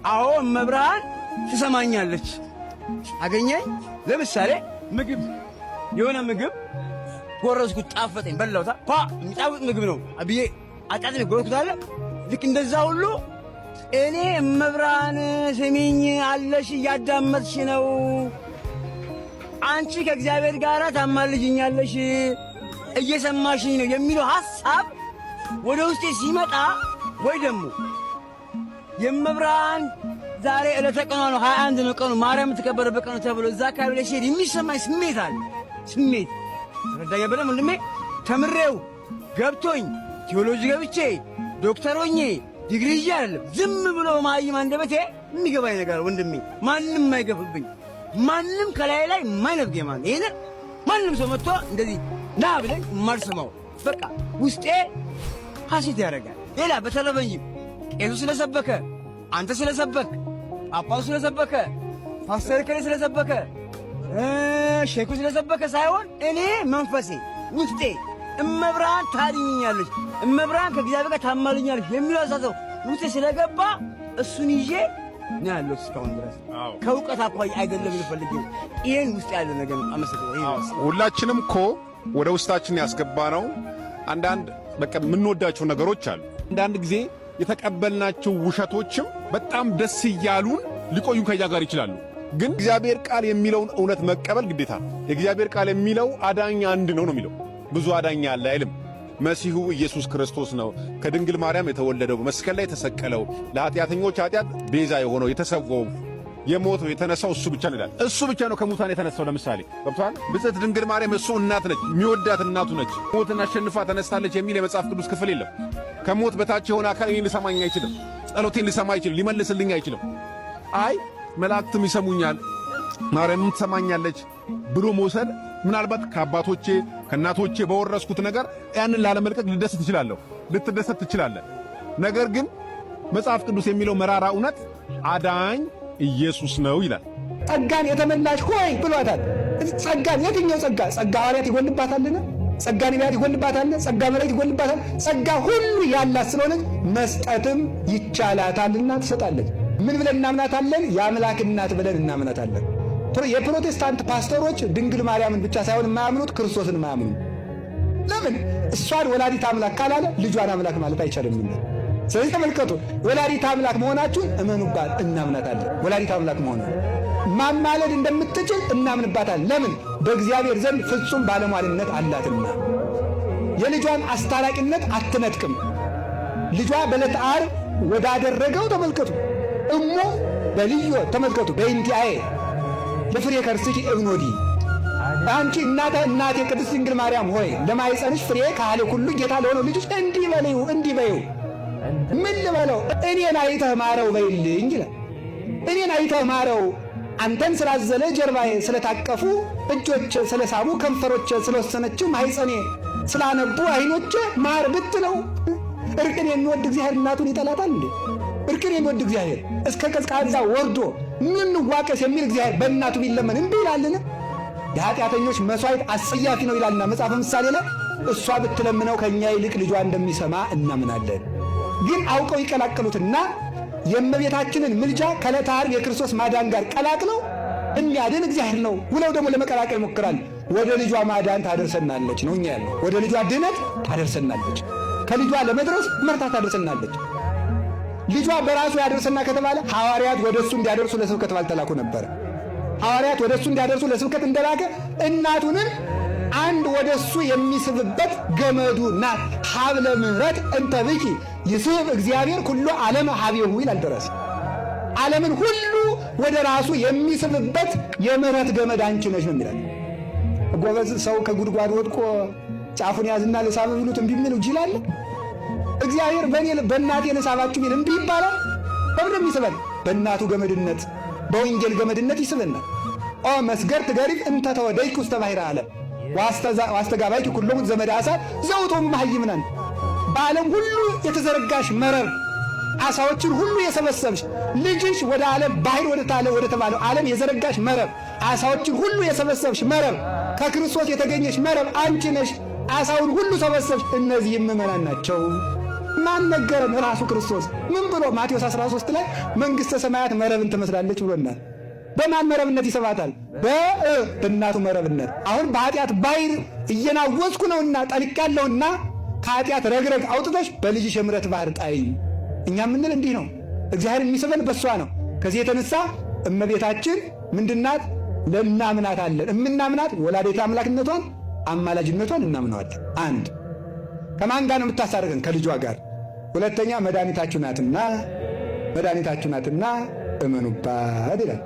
አዎ መብራን ትሰማኛለች። አገኘኝ ለምሳሌ ምግብ የሆነ ምግብ ጎረስኩት፣ ጣፈጠኝ፣ በላውታ የሚጣፍጥ ምግብ ነው አብዬ አጣጥሜ ጎረስኩት አለ። ልክ እንደዛ ሁሉ እኔ መብራን ስሚኝ አለሽ፣ እያዳመጥሽ ነው። አንቺ ከእግዚአብሔር ጋር ታማልጅኛለሽ፣ እየሰማሽኝ ነው የሚለው ሐሳብ ወደ ውስጤ ሲመጣ ወይ ደግሞ የመብራን ዛሬ ዕለተ ቀኗ ነው 21 ነው ቀኑ ማርያም የምትከበርበት ቀኑ ተብሎ እዛ አካባቢ ላይ ሲሄድ የሚሰማኝ ስሜት አለ። ስሜት ረዳኛ በደም ወንድሜ ተምሬው ገብቶኝ ቴዎሎጂ ገብቼ ዶክተር ሆኜ ዲግሪ ይዤ አይደለም ዝም ብሎ ማይም አንደበቴ የሚገባኝ ነገር ወንድሜ፣ ማንም አይገፍብኝ፣ ማንም ከላይ ላይ የማይነፍገኝ ማለት ይሄን ማንም ሰው መጥቶ እንደዚህ ና ብለኝ የማልሰማው በቃ ውስጤ ሐሴት ያደርጋል። ሌላ በተረፈኝም ቄሱ ስለሰበከ፣ አንተ ስለሰበክ፣ ጳጳሱ ስለሰበከ፣ ፓስተር ከሌ ስለሰበከ፣ ሼኩ ስለሰበከ ሳይሆን እኔ መንፈሴ ውስጤ እመብርሃን ታድኝኛለች፣ እመብርሃን ከእግዚአብሔር ጋር ታማልኛለች የሚለው አሳሰብ ውስጤ ስለገባ እሱን ይዤ ነው ያለው እስካሁን ድረስ። ከእውቀት አኳያ አይደለም ልፈልገው ይሄን ውስጥ ያለ ነገር አመሰግናለሁ። ሁላችንም እኮ ወደ ውስጣችን ያስገባነው አንዳንድ በቃ የምንወዳቸው ነገሮች አሉ። አንዳንድ ጊዜ የተቀበልናቸው ውሸቶችም በጣም ደስ እያሉን ሊቆዩ ከኛ ጋር ይችላሉ። ግን እግዚአብሔር ቃል የሚለውን እውነት መቀበል ግዴታ ነው። የእግዚአብሔር ቃል የሚለው አዳኝ አንድ ነው የሚለው። ብዙ አዳኝ አለ አይልም። መሲሁ ኢየሱስ ክርስቶስ ነው ከድንግል ማርያም የተወለደው፣ መስቀል ላይ የተሰቀለው፣ ለኃጢአተኞች ኃጢአት ቤዛ የሆነው፣ የተሰወው፣ የሞተው፣ የተነሳው እሱ ብቻ ነው ይላል። እሱ ብቻ ነው ከሙታን የተነሳው። ለምሳሌ ገብቷል። ብጽዕት ድንግል ማርያም እሱ እናት ነች፣ የሚወዳት እናቱ ነች። ሞትን አሸንፋ ተነስታለች የሚል የመጽሐፍ ቅዱስ ክፍል የለም። ከሞት በታች የሆነ አካል እኔን ሊሰማኝ አይችልም፣ ጸሎቴን ሊሰማ አይችልም፣ ሊመልስልኝ አይችልም። አይ መላእክትም ይሰሙኛል፣ ማርያምም ትሰማኛለች ብሎ መውሰድ ምናልባት ከአባቶቼ ከእናቶቼ በወረስኩት ነገር ያንን ላለመልቀቅ ልደሰት እችላለሁ፣ ልትደሰት ትችላለህ። ነገር ግን መጽሐፍ ቅዱስ የሚለው መራራ እውነት አዳኝ ኢየሱስ ነው ይላል። ጸጋን የተመላሽ ሆይ ብሏታል። ጸጋን የትኛው ጸጋ? ጸጋ ሐዋርያት ይጎልባታልን? ጸጋ ነቢያት ይጎልባታል? ጸጋ መላእክት ይጎልባታል? ጸጋ ሁሉ ያላት ስለሆነ መስጠትም ይቻላታልና ትሰጣለች። ምን ብለን እናምናታለን? የአምላክ እናት ብለን እናምናታለን። የፕሮቴስታንት ፓስተሮች ድንግል ማርያምን ብቻ ሳይሆን የማያምኑት ክርስቶስን የማያምኑ ለምን? እሷን ወላዲት አምላክ ካላለ ልጇን አምላክ ማለት አይቻልምና። ስለዚህ ተመልከቱ፣ ወላዲት አምላክ መሆናችሁን እመኑባት፣ እናምናታለን። ወላዲት አምላክ መሆኗን ማማለድ እንደምትችል እናምንባታለን። ለምን? በእግዚአብሔር ዘንድ ፍጹም ባለሟልነት አላትና። የልጇን አስታራቂነት አትነጥቅም። ልጇ በዕለተ ዓርብ ወዳደረገው ተመልከቱ። እሞ በልዮ ተመልከቱ በእንቲአዬ ለፍሬ ከርስኪ እብኖዲ፣ አንቺ እናቴ ቅድስት ድንግል ማርያም ሆይ ለማኅፀንሽ ፍሬ ካህሌ ሁሉ ጌታ ለሆነው ልጅሽ እንዲህ በይው፣ እንዲህ በይው። ምን ልበለው? እኔን አይተህ ማረው በይልኝ ይላል። እኔን አይተህ ማረው። አንተን ስላዘለ ጀርባዬ፣ ስለታቀፉ እጆች፣ ስለሳሙ ከንፈሮች፣ ስለወሰነችው ማኅፀኔ፣ ስላነቡ ዓይኖች ማር ብትለው። እርቅን የሚወድ እግዚአብሔር እናቱን ይጠላታል እንዴ? እርቅን የሚወድ እግዚአብሔር እስከ ቀዝቃዛ ወርዶ ምን ዋቀስ የሚል እግዚአብሔር በእናቱ ቢለመን እምቢ ይላልን? የኃጢአተኞች መሥዋዕት አስጸያፊ ነው ይላልና መጽሐፈ ምሳሌ ላይ። እሷ ብትለምነው ከእኛ ይልቅ ልጇ እንደሚሰማ እናምናለን። ግን አውቀው ይቀላቅሉትና የእመቤታችንን ምልጃ ከዕለተ ዓርብ የክርስቶስ ማዳን ጋር ቀላቅለው የሚያድን እግዚአብሔር ነው ውለው ደግሞ ለመቀላቀል ይሞክራል። ወደ ልጇ ማዳን ታደርሰናለች ነው እኛ ያለው። ወደ ልጇ ድነት ታደርሰናለች። ከልጇ ለመድረስ መርታ ታደርሰናለች። ልጇ በራሱ ያደርሰና ከተባለ ሐዋርያት ወደ እሱ እንዲያደርሱ ለስብከት ባልተላኩ ነበር። ሐዋርያት ወደ እሱ እንዲያደርሱ ለስብከት እንደላከ እናቱንን አንድ ወደ እሱ የሚስብበት ገመዱ ናት። ሀብለ ምሕረት እንተ ብኪ ይስብ እግዚአብሔር ኩሉ ዓለም ሀቤሁ ይላል ደረስ። ዓለምን ሁሉ ወደ ራሱ የሚስብበት የምሕረት ገመድ አንቺ ነሽ ነው የሚላል። ጎበዝ ሰው ከጉድጓድ ወድቆ ጫፉን ያዝና ልሳብ ቢሉት እምቢ የሚል ጅል አለ? እግዚአብሔር በእናቴ ነሳባችሁ ቢል እምቢ ይባላል? በምንም ይስበን። በእናቱ ገመድነት በወንጌል ገመድነት ይስበናል። ኦ መስገርት ገሪፍ እንተ ተወደይኩ ውስተ ባሕረ ዓለም ዋስተጋባይኪ ኩሎሙ ዘመደ አሳት ዘውቶሙ መሃይምናን። በዓለም ሁሉ የተዘረጋሽ መረብ፣ ዓሣዎችን ሁሉ የሰበሰብሽ ልጅሽ ወደ ዓለም ባሕር ወደ ተባለው ዓለም የዘረጋሽ መረብ፣ ዓሣዎችን ሁሉ የሰበሰብሽ መረብ፣ ከክርስቶስ የተገኘሽ መረብ አንቺ ነሽ። ዓሣውን ሁሉ ሰበሰብሽ። እነዚህ ምእመናን ናቸው። ማን ነገረን? ራሱ ክርስቶስ ምን ብሎ ማቴዎስ 13 ላይ መንግሥተ ሰማያት መረብን ትመስላለች ብሎናል። በማን መረብነት ይሰባታል? በእናቱ መረብነት። አሁን በኃጢአት ባይር እየናወጽኩ ነውና ጠልቄያለሁና ከኃጢአት ረግረግ አውጥተሽ በልጅሽ የምሕረት ባህር ጣይኝ። እኛ ምንል እንዲህ ነው። እግዚአብሔር የሚስበን በሷ ነው። ከዚህ የተነሳ እመቤታችን ምንድናት? ለእናምናት አለን። እምናምናት ወላዲተ አምላክነቷን አማላጅነቷን እናምነዋለን። አንድ ከማን ጋር ነው የምታሳርገን? ከልጇ ጋር። ሁለተኛ መድኃኒታችሁ ናትና እመኑባት ይላል።